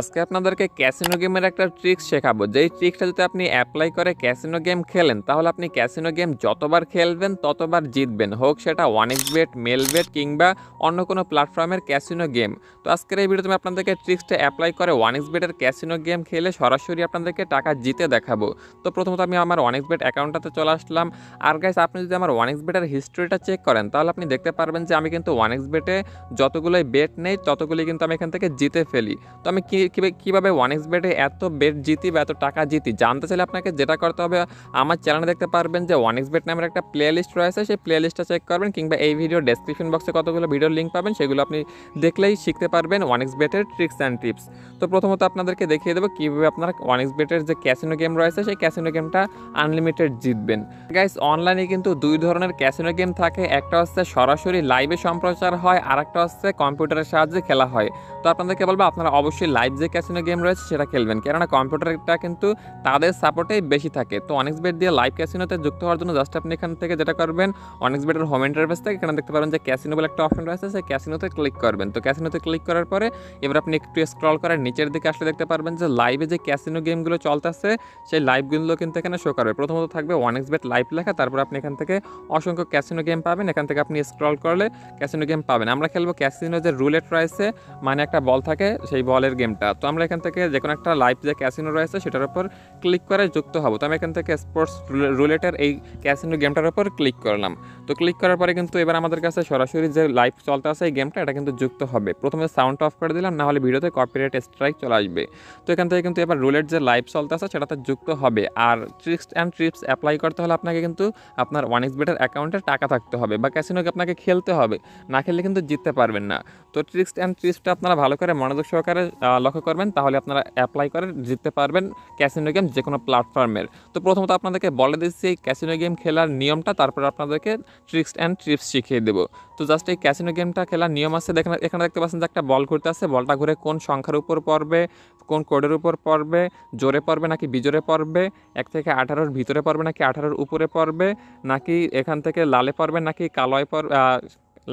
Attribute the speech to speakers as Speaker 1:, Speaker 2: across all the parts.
Speaker 1: আজকে আপনাদেরকে ক্যাসিনো গেমের একটা ট্রিক্স শেখাবো। যেই ট্রিক্সটা যদি আপনি অ্যাপ্লাই করে ক্যাসিনো গেম খেলেন, তাহলে আপনি ক্যাসিনো গেম যতবার খেলবেন ততবার জিতবেন, হোক সেটা 1xBet, মেলবেট কিংবা অন্য কোনো প্ল্যাটফর্মের ক্যাসিনো গেম। তো আজকের এই ভিডিওতে আমি আপনাদেরকে ট্রিক্সটা অ্যাপ্লাই করে 1xBet-এর ক্যাসিনো গেম খেলে সরাসরি আপনাদেরকে টাকা জিতে দেখাবো। তো প্রথমত আমি আমার 1xBet অ্যাকাউন্টটাতে চলে আসলাম। আর গাইস, আপনি যদি আমার 1xBet-এর হিস্ট্রিটা চেক করেন, তাহলে আপনি দেখতে পারবেন যে আমি কিন্তু 1xBet-এ যতগুলোই বেট নেই ততগুলোই কিন্তু আমি এখান থেকে জিতে ফেলি। তো আমি কীভাবে 1xBet-এ এত বেট জিতি বা এত টাকা জিতি জানতে চাইলে আপনাকে যেটা করতে হবে, আমার চ্যানেলে দেখতে পারবেন যে 1xBet নামের একটা প্লে লিস্ট রয়েছে, সেই প্লে লিস্টটা চেক করবেন, কিংবা এই ভিডিও ডেসক্রিপশন বক্সে কতগুলো ভিডিওর লিঙ্ক পাবেন, সেগুলো আপনি দেখলেই শিখতে পারবেন 1xBet-এর ট্রিক্স অ্যান্ড টিপস। তো প্রথমত আপনাদেরকে দেখিয়ে দেবো কীভাবে আপনারা 1xBet-এর যে ক্যাসিনো গেম রয়েছে সেই ক্যাসিনো গেমটা আনলিমিটেড জিতবেন। গাইস, অনলাইনে কিন্তু দুই ধরনের ক্যাসিনো গেম থাকে, একটা হচ্ছে সরাসরি লাইভে সম্প্রচার হয়, আর একটা হচ্ছে কম্পিউটারের সাহায্যে খেলা হয়। তো আপনাদেরকে বলবো আপনারা অবশ্যই লাইভ যে ক্যাসিনো গেম রয়েছে সেটা খেলবেন, কেননা কম্পিউটারটা কিন্তু তাদের সাপোর্টেই বেশি থাকে। তো 1xBet দিয়ে লাইভ ক্যাসিনোতে যুক্ত হওয়ার জন্য জাস্ট আপনি এখান থেকে যেটা করবেন, 1xBet-এর হোম ইন্টারফেস থেকে এখানে দেখতে পারেন যে ক্যাসিনো বলে একটা অপশন রয়েছে, সেই ক্যাসিনোতে ক্লিক করবেন। তো ক্যাসিনোতে ক্লিক করার পরে এবার আপনি একটু স্ক্রল করে নিচের দিকে আসলে দেখতে পারবেন যে লাইভে যে ক্যাসিনো গেমগুলো চলতেছে সেই লাইভগুলো কিন্তু এখানে শো করবে। প্রথমত থাকবে 1xBet লাইভ লেখা, তারপর আপনি এখান থেকে অসংখ্য ক্যাসিনো গেম পাবেন। এখান থেকে আপনি স্ক্রল করলে ক্যাসিনো গেম পাবেন। আমরা খেলবো ক্যাসিনো যে রুলেট রয়েছে, মানে একটা বল থাকে সেই বলের গেমটা। তো আমরা এখান থেকে যে কোনো একটা লাইভ যে ক্যাসিনো রয়েছে সেটার উপর ক্লিক করে যুক্ত হবো। তো আমি এখান থেকে স্পোর্টস রুলেটের এই ক্যাসিনো গেমটার উপর ক্লিক করলাম। তো ক্লিক করার পরে কিন্তু এবার আমাদের কাছে সরাসরি যে লাইভ চলতে আছে এই গেমটা, এটা কিন্তু যুক্ত হবে। প্রথমে সাউন্ড অফ করে দিলাম, না হলে ভিডিওতে কপিরাইট স্ট্রাইক চলে আসবে। তো এখান থেকে কিন্তু এবার রুলেট যে লাইভ চলতে আছে সেটাতে যুক্ত হবে। আর ট্রিক্স অ্যান্ড টিপস অ্যাপ্লাই করতে হলে আপনাকে কিন্তু আপনার 1xBet-এর অ্যাকাউন্টে টাকা থাকতে হবে বা ক্যাসিনোকে আপনাকে খেলতে হবে, না খেললে কিন্তু জিততে পারবেন না। তো ট্রিক্স অ্যান্ড টিপসটা আপনারা ভালো করে মনোযোগ সহকারে লক্ষ্য করবেন, তাহলে আপনারা অ্যাপ্লাই করে জিততে পারবেন ক্যাসিনো গেম যে কোনো প্ল্যাটফর্মের। তো প্রথমত আপনাদেরকে বলে দিচ্ছি এই ক্যাসিনো গেম খেলার নিয়মটা, তারপর আপনাদেরকে ট্রিক্স অ্যান্ড টিপস শিখিয়ে দেবো। তো জাস্ট এই ক্যাসিনো গেমটা খেলার নিয়ম আছে, দেখেন এখানে দেখতে পাচ্ছেন যে একটা বল ঘুরতে আছে, বলটা ঘুরে কোন সংখ্যার উপর পড়বে, কোন কোডের উপর পড়বে, জোরে পড়বে নাকি বিজোরে পড়বে, 1 থেকে 18-র ভিতরে পড়বে নাকি 18-র উপরে পড়বে, নাকি এখান থেকে লালে পড়বে নাকি কালোয়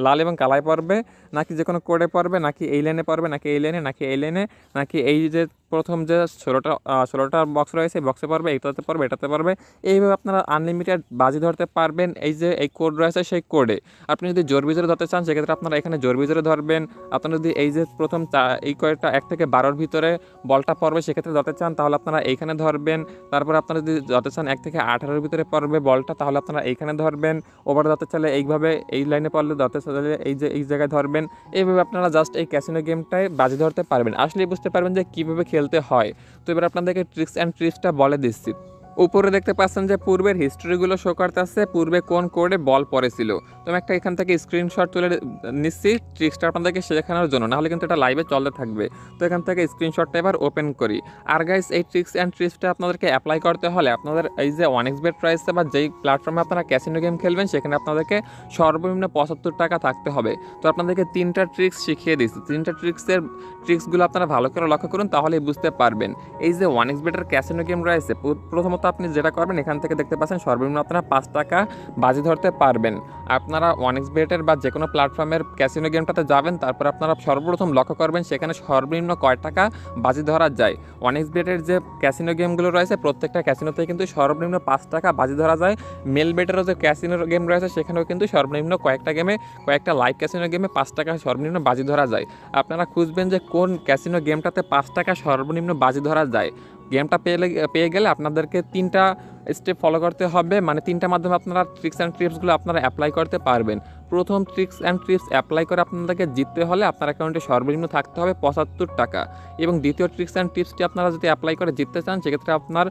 Speaker 1: লাল এবং কালায় পড়বে, নাকি যে কোনো কোডে পড়বে, নাকি এই লাইনে পড়বে নাকি এই লাইনে, নাকি এই লাইনে, নাকি এই যে প্রথম যে 16টা বক্স রয়েছে এই বক্সে পড়বে, এইটাতে পড়বে, এটাতে পড়বে। এইভাবে আপনারা আনলিমিটেড বাজি ধরতে পারবেন। এই যে এই কোড রয়েছে সেই কোডে আপনি যদি জোর বিজোরে ধরতে চান, সেক্ষেত্রে আপনারা এখানে জোর বিজোরে ধরবেন। আপনারা যদি এই যে প্রথম এই কয়েকটা 1 থেকে 12-র ভিতরে বলটা পড়বে সেক্ষেত্রে ধরতে চান, তাহলে আপনারা এইখানে ধরবেন। তারপর আপনারা যদি ধরতে চান 1 থেকে 18-র ভিতরে পড়বে বলটা, তাহলে আপনারা এইখানে ধরবেন। ওভার ধরতে চাইলে এইভাবে এই লাইনে পড়লে, ধরতে চাইলে এই যে এই জায়গায় ধরবেন। এইভাবে আপনারা জাস্ট এই ক্যাসিনো গেমটায় বাজি ধরতে পারবেন, আসলেই বুঝতে পারবেন যে কীভাবে খেলতে হয়। তো এবার আপনাদেরকে ট্রিক্স অ্যান্ড টিপসটা বলে দিচ্ছি। উপরে দেখতে পাচ্ছেন যে পূর্বের হিস্ট্রিগুলো শো করতেছে, পূর্বে কোন কোডে বল পড়েছিল। তো আমি একটা এখান থেকে স্ক্রিনশট তুলে নিচ্ছি ট্রিক্সটা আপনাদেরকে শেখানোর জন্য, নাহলে কিন্তু এটা লাইভে চলতে থাকবে। তো এখান থেকে স্ক্রিনশটটা এবার ওপেন করি। আর গাইস, এই ট্রিক্স অ্যান্ড টিপসটা আপনাদেরকে অ্যাপ্লাই করতে হলে আপনাদের এই যে 1xBet রয়েছে বা যেই প্ল্যাটফর্মে আপনারা ক্যাসিনো গেম খেলবেন, সেখানে আপনাদেরকে সর্বনিম্ন 75 টাকা থাকতে হবে। তো আপনাদেরকে 3টা ট্রিক্স শিখিয়ে দিচ্ছি। 3টা ট্রিক্সগুলো আপনারা ভালো করে লক্ষ্য করুন, তাহলেই বুঝতে পারবেন। এই যে 1xBet-এর ক্যাসিনো গেম রয়েছে, প্রথমত আপনি যেটা করবেন, এখান থেকে দেখতে পাচ্ছেন সর্বনিম্ন আপনারা 5 টাকা বাজি ধরতে পারবেন। আপনারা 1xBet-এর বা যে কোনো প্ল্যাটফর্মের ক্যাসিনো গেমটাতে যাবেন, তারপর আপনারা সর্বপ্রথম লক্ষ্য করবেন সেখানে সর্বনিম্ন কয় টাকা বাজি ধরা যায়। 1xBet-এর যে ক্যাসিনো গেমগুলো রয়েছে প্রত্যেকটা ক্যাসিনোতে কিন্তু সর্বনিম্ন 5 টাকা বাজি ধরা যায়। মেলবেটেরও যে ক্যাসিনো গেম রয়েছে সেখানেও কিন্তু সর্বনিম্ন কয়েকটা লাইভ ক্যাসিনো গেমে 5 টাকা সর্বনিম্ন বাজি ধরা যায়। আপনারা খুঁজবেন যে কোন ক্যাসিনো গেমটাতে 5 টাকা সর্বনিম্ন বাজি ধরা যায়। গেমটা পেয়ে গেলে আপনাদেরকে 3টা স্টেপ ফলো করতে হবে, মানে 3টার মাধ্যমে আপনারা ট্রিক্স অ্যান্ড টিপসগুলো আপনারা অ্যাপ্লাই করতে পারবেন। প্রথম ট্রিক্স অ্যান্ড টিপস অ্যাপ্লাই করে আপনাদেরকে জিততে হলে আপনার অ্যাকাউন্টে সর্বনিম্ন থাকতে হবে 75 টাকা। এবং দ্বিতীয় ট্রিক্স অ্যান্ড টিপসটি আপনারা যদি অ্যাপ্লাই করে জিততে চান, সেক্ষেত্রে আপনার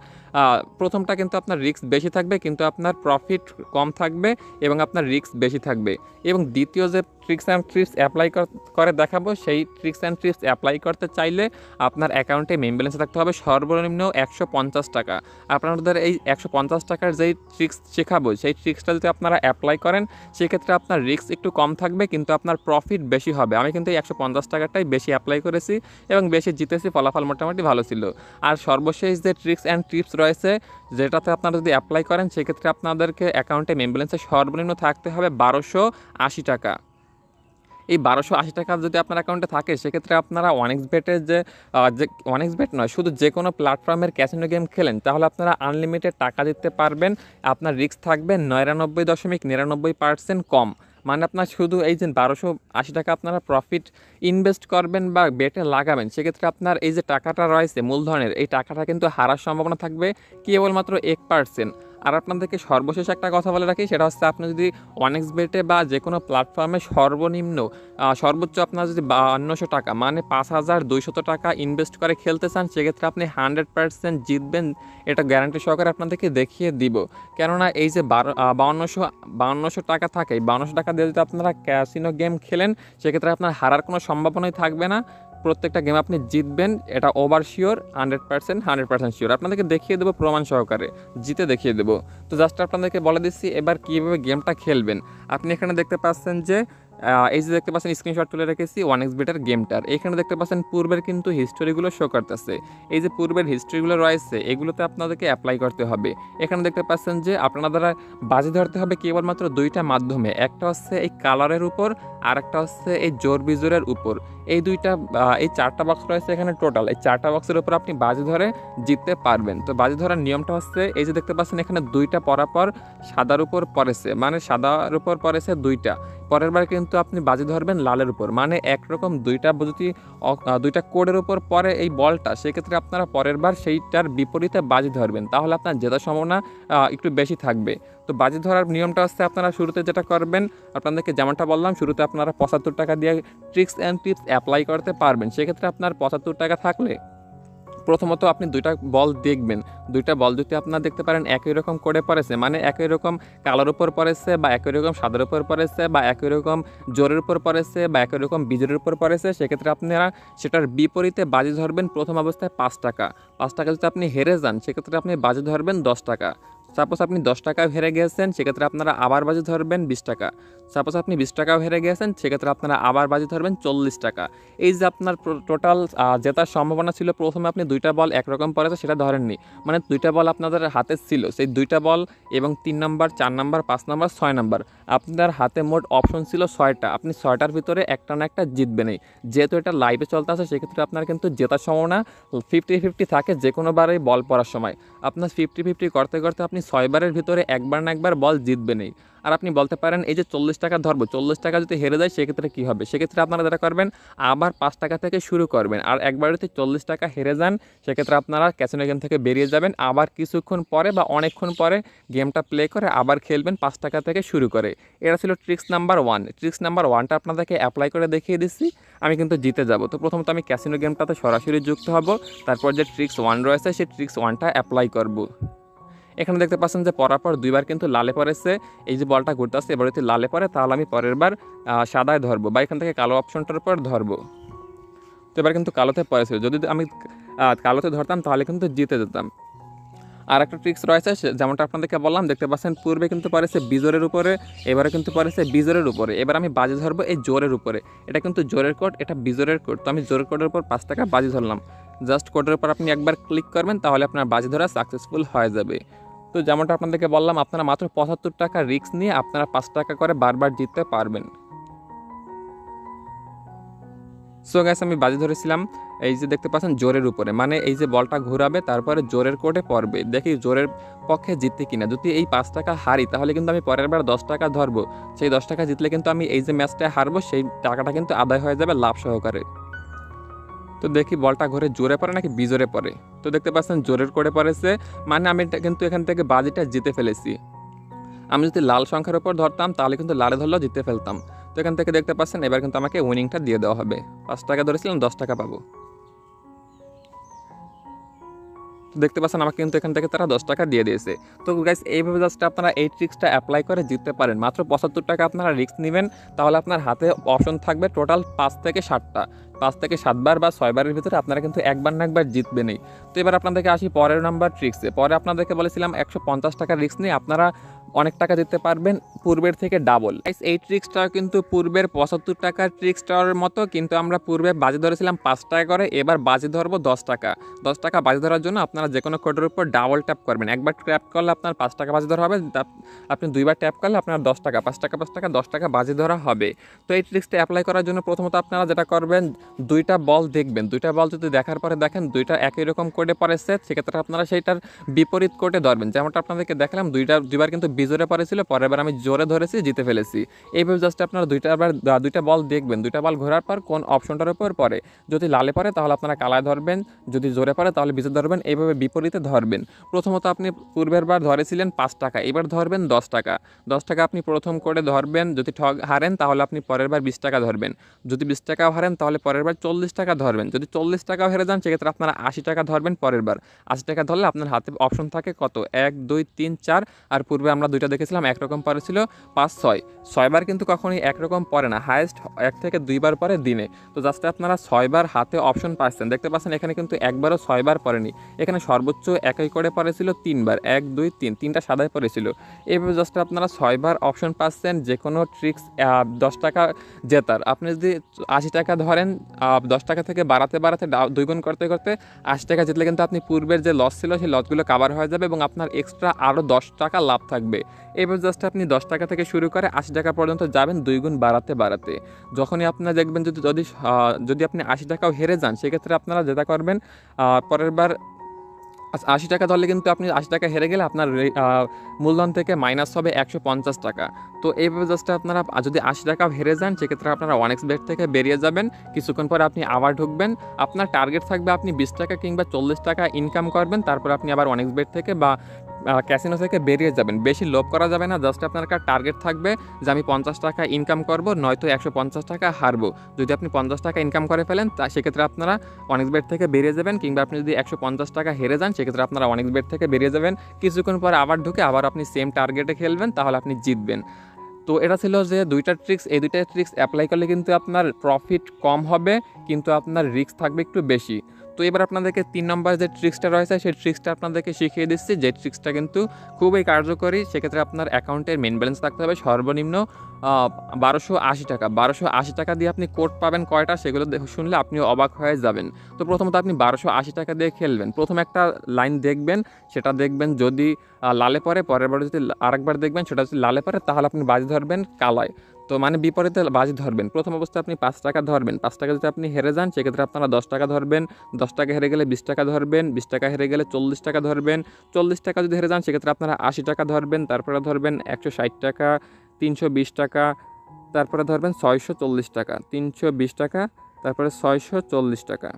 Speaker 1: প্রথমটা কিন্তু আপনার রিস্ক বেশি থাকবে, কিন্তু আপনার প্রফিট কম থাকবে এবং আপনার রিস্ক বেশি থাকবে। এবং দ্বিতীয় যে ট্রিক্স অ্যান্ড টিপস অ্যাপ্লাই করে দেখাবো, সেই ট্রিক্স অ্যান্ড টিপস অ্যাপ্লাই করতে চাইলে আপনার অ্যাকাউন্টে মেইন ব্যালেন্স থাকতে হবে সর্বনিম্ন 150 টাকা। আপনাদের এই 150 টাকার যেই ট্রিক্স শেখাবো, সেই ট্রিক্সটা যদি আপনারা অ্যাপ্লাই করেন, সেক্ষেত্রে আপনার রিস্ক একটু কম থাকবে, কিন্তু আপনার প্রফিট বেশি হবে। আমি কিন্তু এই 150 টাকাটাই বেশি অ্যাপ্লাই করেছি এবং বেশি জিতেছি, ফলাফল মোটামুটি ভালো ছিল। আর সর্বশেষ যে ট্রিক্স অ্যান্ড টিপস রয়েছে, যেটাতে আপনারা যদি অ্যাপ্লাই করেন, সেক্ষেত্রে আপনাদেরকে অ্যাকাউন্টে মেইন ব্যালেন্সে সর্বনিম্ন থাকতে হবে 1280 টাকা। এই 1280 টাকা যদি আপনার অ্যাকাউন্টে থাকে সেক্ষেত্রে আপনারা ওয়ানএক্স বেটের যে ওয়ানএক্স বেট নয়, শুধু যে কোনো প্ল্যাটফর্মের ক্যাসিনো গেম খেলেন তাহলে আপনারা আনলিমিটেড টাকা দিতে পারবেন। আপনার রিস্ক থাকবে 99.99% কম। মানে আপনার শুধু এই যে 1280 টাকা আপনারা প্রফিট ইনভেস্ট করবেন বা বেটে লাগাবেন, সেক্ষেত্রে আপনার এই যে টাকাটা রয়েছে মূলধনের, এই টাকাটা কিন্তু হারার সম্ভাবনা থাকবে কেবলমাত্র 1%। আর আপনাদেরকে সর্বশেষ একটা কথা বলে রাখি, সেটা হচ্ছে আপনি যদি ওয়ানএক্স বেটে বা যে কোনো প্ল্যাটফর্মে সর্বোচ্চ আপনার যদি 5200 টাকা মানে 5200 টাকা ইনভেস্ট করে খেলতে চান, সেক্ষেত্রে আপনি 100% জিতবেন, এটা গ্যারান্টি সহকারে আপনাদেরকে দেখিয়ে দিব। কেননা এই যে 5200 টাকা থাকে, এই 5200 টাকা দিয়ে যদি আপনারা ক্যাসিনো গেম খেলেন সেক্ষেত্রে আপনার হারার কোনো সম্ভাবনাই থাকবে না। প্রত্যেকটা গেম আপনি জিতবেন, এটা ওভার শিওর, 100% শিওর। আপনাদেরকে দেখিয়ে দেবো প্রমাণ সহকারে, জিতে দেখিয়ে দেবো। তো জাস্ট আপনাদেরকে বলে দিচ্ছি এবার কীভাবে গেমটা খেলবেন। আপনি এখানে দেখতে পাচ্ছেন যে এই যে দেখতে পাচ্ছেন স্ক্রিনশট তুলে রেখেছি ওয়ানএক্স বেটের গেমটার। এখানে দেখতে পাচ্ছেন পূর্বের কিন্তু হিস্টোরিগুলো শো করতেছে। এই যে পূর্বের হিস্টোরিগুলো রয়েছে এগুলোতে আপনাদেরকে অ্যাপ্লাই করতে হবে। এখানে দেখতে পাচ্ছেন যে আপনারা বাজি ধরতে হবে কেবলমাত্র দুইটা মাধ্যমে, একটা হচ্ছে এই কালারের উপর আর একটা হচ্ছে এই জোর বিজোরের উপর। এই চারটা বক্স রয়েছে এখানে টোটাল, এই চারটা বক্সের উপর আপনি বাজি ধরে জিততে পারবেন। তো বাজি ধরার নিয়মটা হচ্ছে এই যে দেখতে পাচ্ছেন এখানে দুইটা পরাপর সাদার উপর পড়েছে, মানে সাদার উপর পড়েছে দুইটা। পরের বার কিন্তু আপনি বাজি ধরবেন লালের উপর, মানে একরকম দুইটা কোডের উপর পরে এই বলটা, সেক্ষেত্রে আপনারা পরের বার সেইটার বিপরীতে বাজি ধরবেন, তাহলে আপনার জেতার সম্ভাবনা একটু বেশি থাকবে। তো বাজি ধরার নিয়মটা হচ্ছে আপনারা শুরুতে যেটা করবেন, আপনাদেরকে যেমনটা বললাম, শুরুতে আপনারা 75 টাকা দিয়ে ট্রিক্স অ্যান্ড টিপস অ্যাপ্লাই করতে পারবেন। সেক্ষেত্রে আপনার 75 টাকা থাকলে প্রথমত আপনি দুইটা বল দেখবেন, দুইটা বল যদি আপনারা দেখতে পারেন একই রকম করে পড়েছে, মানে একই রকম কালার উপর পড়েছে বা একই রকম সাদার উপর পড়েছে বা একই রকম জোরের উপর পড়েছে বা একই রকম বিজোরের উপর পড়েছে, সেক্ষেত্রে আপনারা সেটার বিপরীতে বাজি ধরবেন প্রথম অবস্থায় 5 টাকা। 5 টাকা যদি আপনি হেরে যান সেক্ষেত্রে আপনি বাজি ধরবেন 10 টাকা। সাপোজ আপনি 10 টাকা হেরে গিয়েছেন সেক্ষেত্রে আপনারা আবার বাজি ধরবেন 20 টাকা। সাপোজ আপনি 20 টাকাও হেরে গিয়েছেন সেক্ষেত্রে আপনারা আবার বাজি ধরবেন 40 টাকা। এই যে আপনার টোটাল জেতার সম্ভাবনা ছিল, প্রথমে আপনি দুইটা বল একরকম পড়েছে সেটা ধরেননি, মানে দুইটা বল আপনাদের হাতে ছিল, সেই দুইটা বল এবং 3 নাম্বার 4 নাম্বার 5 নাম্বার 6 নাম্বার আপনার হাতে মোট অপশন ছিল 6টা। আপনি 6টার ভিতরে একটা না একটা জিতবেনই। যেহেতু এটা লাইভে চলতে আছে সেক্ষেত্রে আপনার কিন্তু জেতার সম্ভাবনা 50-50 থাকে যে কোনো বারেই বল পড়ার সময়। আপনার 50-50 করতে করতে আপনি 6 বারের ভিতরে একবার না একবার বল জিতবেনই। আর আপনি বলতে পারেন এই যে 40 টাকা ধরবো, 40 টাকা যদি হেরে যায় সেক্ষেত্রে কী হবে? সেক্ষেত্রে আপনারা যেটা করবেন আবার 5 টাকা থেকে শুরু করবেন। আর একবার যদি 40 টাকা হেরে যান সেক্ষেত্রে আপনারা ক্যাসিনো গেম থেকে বেরিয়ে যাবেন, আবার কিছুক্ষণ পরে বা অনেকক্ষণ পরে গেমটা প্লে করে আবার খেলবেন 5 টাকা থেকে শুরু করে। এটা ছিল ট্রিক্স নাম্বার 1। ট্রিক্স নাম্বার 1টা আপনাদেরকে অ্যাপ্লাই করে দেখিয়ে দিচ্ছি, আমি কিন্তু জিতে যাব। তো প্রথমত আমি ক্যাসিনো গেমটাতে সরাসরি যুক্ত হব, তারপর যে ট্রিক্স 1 রয়েছে সেই ট্রিক্স 1টা অ্যাপ্লাই করব। এখানে দেখতে পাচ্ছেন যে পরাপর দুইবার কিন্তু লালে পড়েছে, এই যে বলটা ঘুরতে আসছে এবার যদি লালে পড়ে তাহলে আমি পরের বার সাদায় ধরবো বা এখান থেকে কালো অপশনটার উপর ধরবো। তো এবার কিন্তু কালোতে পড়েছিল, যদি আমি কালোতে ধরতাম তাহলে কিন্তু জিতে যেতাম। আর একটা ট্রিক্স রয়েছে যেমনটা আপনাদেরকে বললাম, দেখতে পাচ্ছেন পূর্বে কিন্তু পড়েছে বিজোরের উপরে, এবারে কিন্তু পড়েছে বিজোরের উপরে। এবার আমি বাজি ধরবো এই জোরের উপরে, এটা কিন্তু জোরের কোড, এটা বিজোরের কোড। তো আমি জোরের কোডের উপর 5 টাকা বাজি ধরলাম। জাস্ট কোডের উপর আপনি একবার ক্লিক করবেন তাহলে আপনার বাজি ধরা সাকসেসফুল হয়ে যাবে। তো যেমনটা আপনাদেরকে বললাম আপনারা মাত্র 75 টাকা রিস্ক নিয়ে আপনারা 5 টাকা করে বারবার জিততে পারবেন। সো গাইস আমি বাজি ধরেছিলাম এই যে দেখতে পাচ্ছেন জোরের উপরে, মানে এই যে বলটা ঘোরাবে তারপরে জোরের কোডে পড়বে, দেখি জোরের পক্ষে জিততে কিনা। যদি এই 5 টাকা হারি তাহলে কিন্তু আমি পরের বার 10 টাকা ধরবো, সেই 10 টাকা জিতলে কিন্তু আমি এই যে ম্যাচটা হারবো সেই টাকাটা কিন্তু আদায় হয়ে যাবে লাভ সহকারে। তো দেখি বলটা ঘুরে জোরে পড়ে নাকি বিজোরে পড়ে। তো দেখতে পাচ্ছেন জোরের কোডে পড়েছে, মানে আমি কিন্তু এখান থেকে বাজিটা জিতে ফেলেছি। আমি যদি লাল সংখ্যার উপর ধরতাম তাহলে কিন্তু লালে ধরলেও জিতে ফেলতাম। তো এখান থেকে দেখতে পাচ্ছেন এবার কিন্তু আমাকে উইনিংটা দিয়ে দেওয়া হবে। 5 টাকা ধরেছিলাম 10 টাকা পাবো। তো দেখতে পাচ্ছেন আমাকে কিন্তু এখান থেকে তারা 10 টাকা দিয়ে দিয়েছে। তো গাইস এইভাবে জাস্ট আপনারা এই ট্রিক্সটা অ্যাপ্লাই করে জিততে পারেন। মাত্র 75 টাকা আপনারা রিস্ক নেবেন, তাহলে আপনার হাতে অপশন থাকবে টোটাল 5 থেকে 7টা। 5 থেকে 7 বার বা 6 বারের ভিতরে আপনারা কিন্তু একবার না একবার জিতবেনই। তো এবার আপনাদেরকে আসি পরের নাম্বার ট্রিক্সে। পরে আপনাদেরকে বলেছিলাম 150 টাকার রিস্ক নিয়ে আপনারা অনেক টাকা জিততে পারবেন পূর্বের থেকে ডাবল। এই ট্রিক্সটাও কিন্তু পূর্বের 75 টাকার ট্রিক্সটার মতো, কিন্তু আমরা পূর্বে বাজি ধরেছিলাম 5 টাকা করে, এবার বাজি ধরবো 10 টাকা। 10 টাকা বাজি ধরার জন্য আপনারা যে কোনো কোডের উপর ডাবল ট্যাপ করবেন। একবার ট্যাপ করলে আপনার 5 টাকা বাজি ধরা হবে, আপনি 2বার ট্যাপ করলে আপনার 10 টাকা, 5 টাকা 5 টাকা 10 টাকা বাজি ধরা হবে। তো এই ট্রিক্সটা অ্যাপ্লাই করার জন্য প্রথমত আপনারা যেটা করবেন, 2টা বল দেখবেন। 2টা বল যদি দেখার পরে দেখেন 2টা একই রকম কোডে পড়েছে, সেক্ষেত্রে আপনারা সেইটার বিপরীত কোডে ধরবেন। যেমনটা আপনাদেরকে দেখালাম, 2বার কিন্তু বিজোরে পড়েছিল, পরের বার আমি জোরে ধরেছি, জিতে ফেলেছি। এইভাবে জাস্ট আপনারা 2টা বল দেখবেন। 2টা বল ঘোরার পর কোন অপশনটার উপর পড়ে, যদি লালে পড়ে তাহলে আপনারা কালায় ধরবেন, যদি জোরে পড়ে তাহলে বিজোরে ধরবেন, এইভাবে বিপরীতে ধরবেন। প্রথমত আপনি পূর্বের বার ধরেছিলেন 5 টাকা, এবার ধরবেন 10 টাকা। 10 টাকা আপনি প্রথম কোডে ধরবেন, যদি হারেন তাহলে আপনি পরের বার 20 টাকা ধরবেন। যদি 20 টাকাও হারেন তাহলে পরের বার 40 টাকা ধরবেন। যদি 40 টাকাও হেরে যান সেক্ষেত্রে আপনারা 80 টাকা ধরবেন পরের বার। 80 টাকা ধরলে আপনার হাতে অপশন থাকে কত, 1 2 3 4। আর পূর্বে আমরা 2টা দেখেছিলাম একরকম পড়েছিল 5 6। 6বার কিন্তু কখনোই একরকম পড়ে না, হায়েস্ট 1 থেকে 2বার পরে দিনে। তো জাস্ট আপনারা 6বার হাতে অপশন পাচ্ছেন, দেখতে পাচ্ছেন এখানে কিন্তু একবারও 6বার পড়েনি, এখানে সর্বোচ্চ একই করে পড়েছিল 3বার, 1 2 3, 3টা সাদায় পড়েছিল। এইভাবে জাস্ট আপনারা 6বার অপশন পাচ্ছেন যে কোনো ট্রিক্স 10 টাকা জেতার। আপনি যদি 80 টাকা ধরেন, 10 টাকা থেকে বাড়াতে বাড়াতে 2 গুণ করতে করতে 80 টাকা জিতলে কিন্তু আপনি পূর্বের যে লস ছিল সেই লসগুলো কাভার হয়ে যাবে এবং আপনার এক্সট্রা আরও 10 টাকা লাভ থাকবে। এবার জাস্ট আপনি 10 টাকা থেকে শুরু করে 80 টাকা পর্যন্ত যাবেন 2 গুণ বাড়াতে বাড়াতে। যখনই আপনারা দেখবেন যদি আপনি 80 টাকাও হেরে যান, সেক্ষেত্রে আপনারা যেটা করবেন, পরের বার 80 টাকা ধরলে কিন্তু আপনি 80 টাকা হেরে গেলে আপনার মূলধন থেকে মাইনাস হবে 150 টাকা। তো এইভাবে জাস্ট আপনারা যদি 80 টাকাও হেরে যান, সেক্ষেত্রে আপনারা 1xBet থেকে বেরিয়ে যাবেন। কিছুক্ষণ পরে আপনি আবার ঢুকবেন, আপনার টার্গেট থাকবে আপনি 20 টাকা কিংবা 40 টাকা ইনকাম করবেন, তারপর আপনি আবার 1xBet থেকে বা ক্যাসিনো থেকে বেরিয়ে যাবেন। বেশি লোভ করা যাবে না, জাস্ট আপনার একটা টার্গেট থাকবে যে আমি 50 টাকা ইনকাম করব, নয়তো 150 টাকা হারবো। যদি আপনি 50 টাকা ইনকাম করে ফেলেন সেক্ষেত্রে আপনারা 1xBet থেকে বেরিয়ে যাবেন, কিংবা আপনি যদি 150 টাকা হেরে যান সেক্ষেত্রে আপনারা 1xBet থেকে বেরিয়ে যাবেন। কিছুক্ষণ পরে আবার ঢুকে আবার আপনি সেম টার্গেটে খেলবেন, তাহলে আপনি জিতবেন। তো এটা ছিল যে 2টা ট্রিক্স। এই 2টা ট্রিক্স অ্যাপ্লাই করলে কিন্তু আপনার প্রফিট কম হবে, কিন্তু আপনার রিস্ক থাকবে একটু বেশি। তো এবার আপনাদেরকে 3 নম্বর যে ট্রিক্সটা রয়েছে সেই ট্রিক্সটা আপনাদেরকে শিখিয়ে দিচ্ছি, যে ট্রিক্সটা কিন্তু খুবই কার্যকরী। সেক্ষেত্রে আপনার অ্যাকাউন্টের মেন ব্যালেন্স থাকতে হবে সর্বনিম্ন 1280 টাকা। 1280 টাকা দিয়ে আপনি কোড পাবেন কয়টা, সেগুলো শুনলে আপনিও অবাক হয়ে যাবেন। তো প্রথমত আপনি 1280 টাকা দিয়ে খেলবেন। প্রথম একটা লাইন দেখবেন, সেটা দেখবেন যদি লালে পরে, পরের বার যদি আরেকবার দেখবেন সেটা যদি লালে পরে, তাহলে আপনি বাজি ধরবেন কালায়। তো মানে বিপরীতে বাজি ধরবেন। প্রথম অবস্থায় আপনি 5 টাকা ধরবেন। 5 টাকা যদি আপনি হেরে যান সেক্ষেত্রে আপনারা 10 টাকা ধরবেন। 10 টাকা হেরে গেলে 20 টাকা ধরবেন। 20 টাকা হেরে গেলে 40 টাকা ধরবেন। 40 টাকা যদি হেরে যান সেক্ষেত্রে আপনারা 80 টাকা ধরবেন। তারপরে ধরবেন 160 টাকা, 320 টাকা, তারপরে ধরবেন 640 টাকা, 320 টাকা, তারপরে 640 টাকা।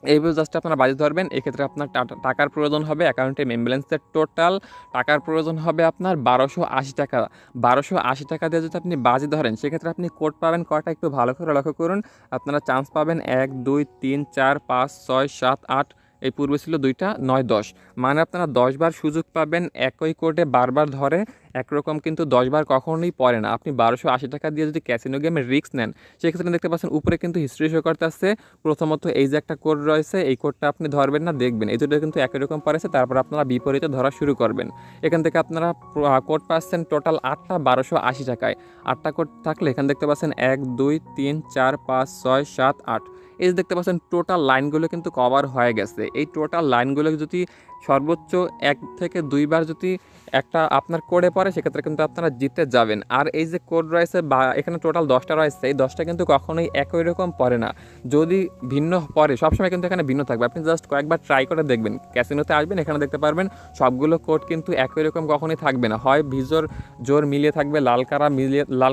Speaker 1: এইভাবে জাস্ট আপনারা বাজি ধরবেন। এক্ষেত্রে আপনার টাকার প্রয়োজন হবে, অ্যাকাউন্টে মেন ব্যালেন্সের টোটাল টাকার প্রয়োজন হবে আপনার 1280 টাকা। 1280 টাকা দিয়ে যদি আপনি বাজি ধরেন সেক্ষেত্রে আপনি কোড পাবেন কয়টা, একটু ভালো করে লক্ষ্য করুন। আপনারা চান্স পাবেন 1 2 3 4 5 6 7 8, এই পূর্বে ছিল 2টা 9 10, মানে আপনারা 10 বার সুযোগ পাবেন একই কোডে বারবার ধরে। একরকম কিন্তু 10 বার কখনোই পড়ে না। আপনি 1280 টাকা দিয়ে যদি ক্যাসিনো গেমের রিস্ক নেন সেক্ষেত্রে দেখতে পাচ্ছেন উপরে কিন্তু হিস্ট্রি শো করতে আসছে। প্রথমত এই যে একটা কোড রয়েছে, এই কোডটা আপনি ধরবেন না, দেখবেন এই দুটো কিন্তু একই রকম পড়েছে, তারপর আপনারা বিপরীতে ধরা শুরু করবেন। এখান থেকে আপনারা কোড পাচ্ছেন টোটাল 8টা 1280 টাকায়। 8টা কোড থাকলে এখানে দেখতে পাচ্ছেন 1 2 3 4 5 6 7 8, এই যে দেখতে পাচ্ছেন টোটাল লাইনগুলো কিন্তু কভার হয়ে গেছে। এই টোটাল লাইনগুলো যদি সর্বোচ্চ 1 থেকে 2 বার যদি একটা আপনার কোডে পড়ে সেক্ষেত্রে কিন্তু আপনারা জিতে যাবেন। আর এই যে কোড রয়েছে বা এখানে টোটাল 10টা রয়েছে, এই 10টা কিন্তু কখনোই একই রকম পড়ে না। যদি ভিন্ন পড়ে সবসময় কিন্তু এখানে ভিন্ন থাকবে। আপনি জাস্ট কয়েকবার ট্রাই করে দেখবেন, ক্যাসিনোতে আসবেন, এখানে দেখতে পারবেন সবগুলো কোড কিন্তু একই রকম কখনোই থাকবে না। হয় ভিজোর জোর মিলিয়ে থাকবে, লাল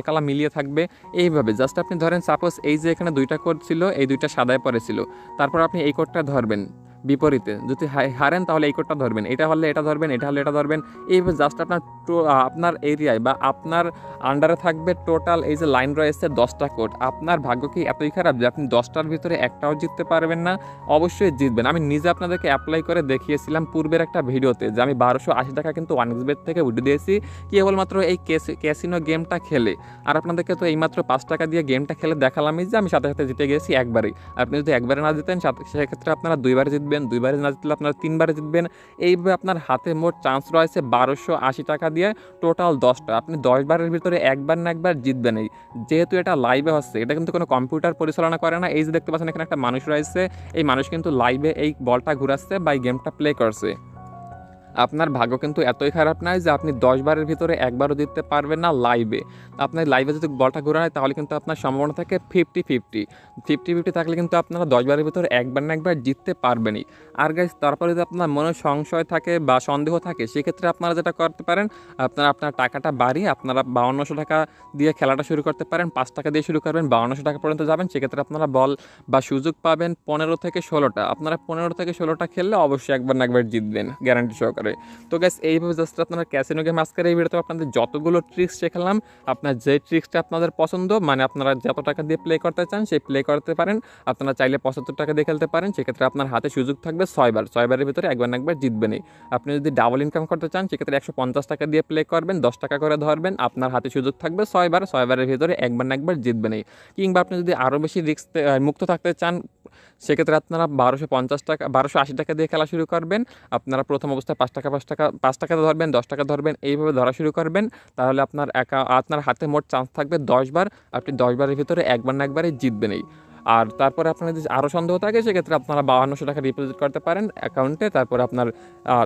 Speaker 1: কালা মিলিয়ে থাকবে। এইভাবে জাস্ট আপনি ধরেন সাপোজ এই যে এখানে 2টা কোড ছিল, এই 2টা সাদায় পড়েছিল, তারপর আপনি এই কোডটা ধরবেন। বিপরীতে যদি হারেন তাহলে এই কোডটা ধরবেন, এটা হলে এটা ধরবেন, এটা হলে এটা ধরবেন। এইভাবে জাস্ট আপনার এরিয়ায় বা আপনার আন্ডারে থাকবে টোটাল এই যে লাইন রয়েছে 10টা কোড। আপনার ভাগ্য কি এতই খারাপ যে আপনি 10টার ভিতরে একটাও জিততে পারবেন না? অবশ্যই জিতবেন। আমি নিজে আপনাদেরকে অ্যাপ্লাই করে দেখিয়েছিলাম পূর্বের একটা ভিডিওতে যে আমি 1280 টাকা কিন্তু ওয়ানিক্সবেট থেকে উঠে দিয়েছি কেবলমাত্র এই ক্যাসিনো গেমটা খেলে। আর আপনাদেরকে তো এইমাত্র 5 টাকা দিয়ে গেমটা খেলে দেখালামই যে আমি সাথে সাথে জিতে গেছি একবারেই। আপনি যদি একবারে না জিতেন সেক্ষেত্রে আপনারা 2বার জিতবেন, 2বারে না জিতলে আপনারা 3বারে জিতবেন। এইভাবে আপনার হাতে মোট চান্স রয়েছে 1280 টাকা দিয়ে টোটাল 10টা। আপনি 10বারের ভিতরে একবার না একবার জিতবেনই। যেহেতু এটা লাইভে হচ্ছে, এটা কিন্তু কোনো কম্পিউটার পরিচালনা করে না। এই যে দেখতে পাচ্ছেন এখানে একটা মানুষ রয়েছে, এই মানুষ কিন্তু লাইভে এই বলটা ঘুরাচ্ছে বা এই গেমটা প্লে করছে। আপনার ভাগ্য কিন্তু এতই খারাপ নয় যে আপনি 10বারের ভিতরে একবারও জিততে পারবেন না লাইভে। আপনার লাইভে যদি বলটা ঘোরানো হয় তাহলে কিন্তু আপনার সম্ভাবনা থাকে 50-50 থাকলে কিন্তু আপনারা 10বারের ভিতরে একবার না একবার জিততে পারবেনই। আর গাইস, তারপরে যদি আপনার মনে সংশয় থাকে বা সন্দেহ থাকে সেক্ষেত্রে আপনারা যেটা করতে পারেন, আপনার টাকাটা বাড়িয়ে আপনারা 5200 টাকা দিয়ে খেলাটা শুরু করতে পারেন। 5 টাকা দিয়ে শুরু করবেন, 5200 টাকা পর্যন্ত যাবেন। সেক্ষেত্রে আপনারা বল বা সুযোগ পাবেন 15 থেকে 16টা। আপনারা 15 থেকে 16টা খেললে অবশ্যই একবার না একবার জিতবেন গ্যারান্টি সহকারে। তো গাইস, এইভাবে জাস্ট আপনারা ক্যাসিনো গেম আজকের এই ভিডিওতে আপনাদের যতগুলো ট্রিক্স শেখালাম, আপনার যে ট্রিক্সটা আপনাদের পছন্দ, মানে আপনারা যত টাকা দিয়ে প্লে করতে চান সেই প্লে করতে পারেন। আপনারা চাইলে 75 টাকা দিয়ে খেলতে পারেন। সেক্ষেত্রে আপনার হাতে সুযোগ থাকবে 6বারের ভিতরে একবার না একবার জিতবেনই। আপনি যদি ডাবল ইনকাম করতে চান সেক্ষেত্রে 150 টাকা দিয়ে প্লে করবেন, 10 টাকা করে ধরবেন, আপনার হাতে সুযোগ থাকবে 6বারের ভিতরে একবার না একবার জিতবেনই। কিংবা আপনি যদি আরও বেশি রিস্ক মুক্ত থাকতে চান সেক্ষেত্রে আপনারা 1280 টাকা দিয়ে খেলা শুরু করবেন। আপনারা প্রথম অবস্থায় 5 টাকা ধরবেন, 10 টাকা ধরবেন, এইভাবে ধরা শুরু করবেন। তাহলে আপনার হাতে মোট চান্স থাকবে 10বার। আপনি 10বারের ভিতরে একবার না একবারই জিতবেনই। আর তারপরে আপনার যদি আরও সন্দেহ থাকে সেক্ষেত্রে আপনারা 5200 টাকা ডিপোজিট করতে পারেন অ্যাকাউন্টে। তারপরে আপনার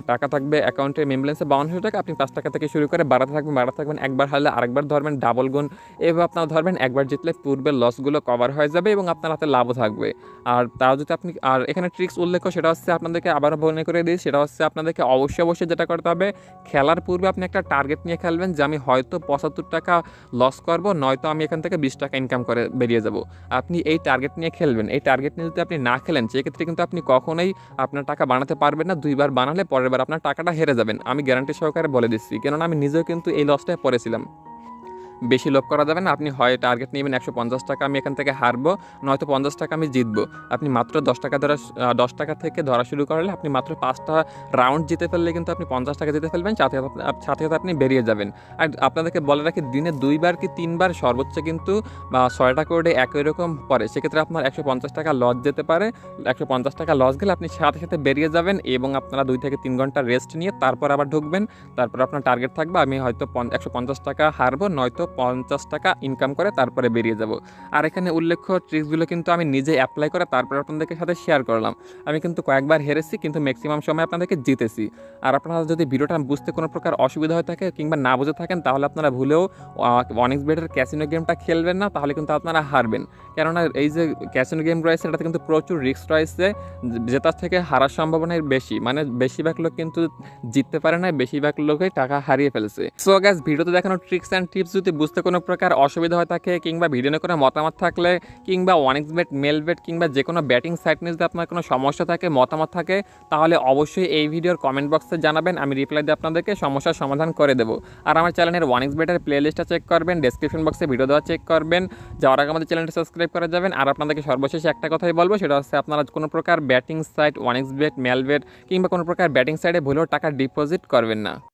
Speaker 1: টাকা থাকবে অ্যাকাউন্টে মেমব্যালেন্সে 5200 টাকা। আপনি 5 টাকা থেকে শুরু করে বাড়াতে থাকবেন। একবার হারলে আরেকবার ধরবেন, ডাবল গুণ এভাবে আপনারা ধরবেন। একবার জিতলে পূর্বের লসগুলো কভার হয়ে যাবে এবং আপনার হাতে লাভও থাকবে। আর তাও যদি আপনি এখানে ট্রিক্স উল্লেখ সেটা হচ্ছে আপনাদেরকে আবারও মনে করে দিই, সেটা হচ্ছে আপনাদেরকে অবশ্যই যেটা করতে হবে, খেলার পূর্বে আপনি একটা টার্গেট নিয়ে খেলবেন যে আমি হয়তো 75 টাকা লস করব, নয়তো আমি এখান থেকে 20 টাকা ইনকাম করে বেরিয়ে যাব। আপনি এই টার্গেট নিয়ে খেলবেন। এই টার্গেট নিয়ে যদি আপনি না খেলেন সেক্ষেত্রে কিন্তু আপনি কখনোই আপনার টাকা বানাতে পারবেন না। 2বার বানালে পরের বার আপনার টাকাটা হেরে যাবেন, আমি গ্যারান্টি সহকারে বলে দিচ্ছি, কেননা আমি নিজেও কিন্তু এই লসটায় পড়েছিলাম। বেশি লোভ করা যাবে না। আপনি হয় টার্গেট নেবেন 150 টাকা আমি এখান থেকে হারবো, নয়তো 50 টাকা আমি জিতবো। আপনি মাত্র 10 টাকা থেকে ধরা শুরু করলে আপনি মাত্র 5টা রাউন্ড জিতে ফেললে কিন্তু আপনি 50 টাকা জিতে ফেলবেন, সাথে সাথে আপনি বেরিয়ে যাবেন। আর আপনাদেরকে বলে রাখি, দিনে 2বার কি 3বার সর্বোচ্চ কিন্তু 6টা করে একই রকম পড়ে। সেক্ষেত্রে আপনার 150 টাকা লস যেতে পারে। 150 টাকা লস গেলে আপনি সাথে সাথে বেরিয়ে যাবেন এবং আপনারা 2 থেকে 3 ঘন্টা রেস্ট নিয়ে তারপর আবার ঢুকবেন। তারপর আপনার টার্গেট থাকবে আমি হয়তো 150 টাকা হারবো, নয়তো 50 টাকা ইনকাম করে তারপরে বেরিয়ে যাব। আর এখানে উল্লেখ্য ট্রিক্সগুলো কিন্তু আমি নিজে অ্যাপ্লাই করে তারপরে আপনাদের সাথে শেয়ার করলাম। আমি কিন্তু কয়েকবার হেরেছি, কিন্তু ম্যাক্সিমাম সময় আপনাদেরকে জিতেছি। আর আপনারা যদি ভিডিওটা বুঝতে কোনো প্রকার অসুবিধা হয়ে থাকে কিংবা না বুঝে থাকেন তাহলে আপনারা ভুলেও ওয়ানিক্সবেটের ক্যাসিনো গেমটা খেলবেন না, তাহলে কিন্তু আপনারা হারবেন। কেননা এই যে ক্যাসিনো গেম রয়েছে এটাতে কিন্তু প্রচুর রিস্ক রয়েছে, জেতার থেকে হারার সম্ভাবনাই বেশি। মানে বেশিরভাগ লোক কিন্তু জিততে পারে না, বেশিরভাগ লোকই টাকা হারিয়ে ফেলছে। সো গাইস, ভিডিওতে দেখানো ট্রিক্স অ্যান্ড টিপস যদি বুঝতে কোনো প্রকার অসুবিধা হয়ে থাকে কিংবা ভিডিও নিয়ে কোনো মতামত থাকলে কিংবা ওয়ানিক্সবেট, মেলবেট কিংবা যে কোনো ব্যাটিং সাইট নিয়ে যদি আপনার কোনো সমস্যা থাকে, মতামত থাকে, তাহলে অবশ্যই এই ভিডিওর কমেন্ট বক্সে জানাবেন। আমি রিপ্লাই দিয়ে আপনাদেরকে সমস্যার সমাধান করে দেবো। আর আমার চ্যানেলের ওয়ানিক্সবেটের প্লে লিস্টটা চেক করবেন, ডেসক্রিপশন বক্সে ভিডিও দেওয়া চেক করবেন, যাওয়ার আগে আমাদের চ্যানেলটা সাবস্ক্রাইব করে যাবেন। আর আপনাদেরকে সর্বশেষে একটা কথাই বলবো, সেটা হচ্ছে আপনারা কোনো প্রকার ব্যাটিং সাইট, ওয়ানিক্সবেট, মেলবেট কিংবা কোনো প্রকার ব্যাটিং সাইটে ভুলেও টাকা ডিপোজিট করবেন না।